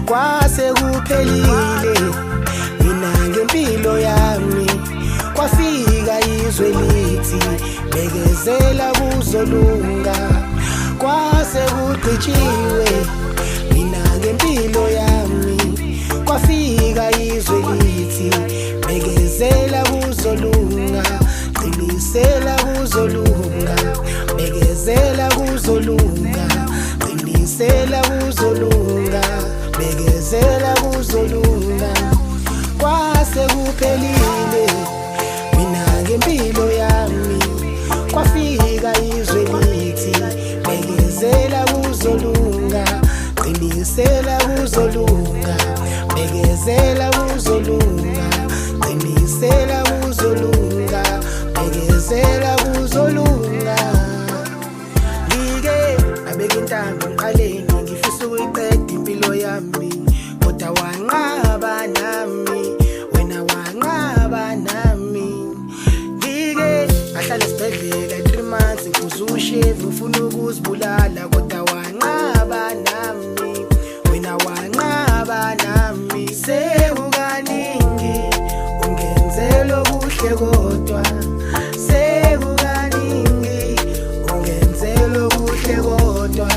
kwase kuphelile mina ngempilo yami kwafika izwe lithi bekezela kuzolunga kwase kugqitshiwe mina ngempilo yami kwafika izwe lithi bekezela kuzolunga qinisela kuzolunga bekezela kuzolunga qinisela kuzolunga bekezela kuzolunga kwase kuphelile mina ngempilo yami kwafika izwe lithi bekezela kuzolunga qinisela kuzolunga bekezela kuzolunga qinisela kuzolunga bekezela kuzolunga ngike abeka intambo ngiqaleni ngifisa ukuyiqeda impilo yami kodwa wanqaba nami wena wanqaba nami ngike ahlala esibhedlela 3 months ngiphuza ushevu ufuna ukuzibulala kodwa wanqaba nami wena wanqaba nami sekukaningi ungenzela okuhle kodwa sekukaningi ungenzela okuhle kodwa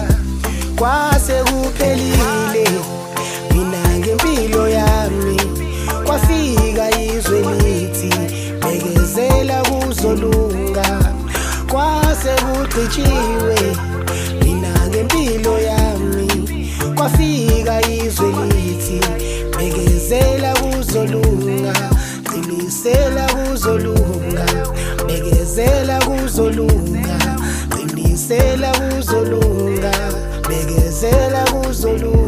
kwase kuphelile mina ngempilo yami kwafika izwe lithi bekezela kuzolunga kwase kugqitshiwe mina ngempilo yami kwafika izwe lithi bekezela kuzolunga qinisela kuzolunga bekezela kuzolunga qinisela kuzolunga bekezela kuzolunga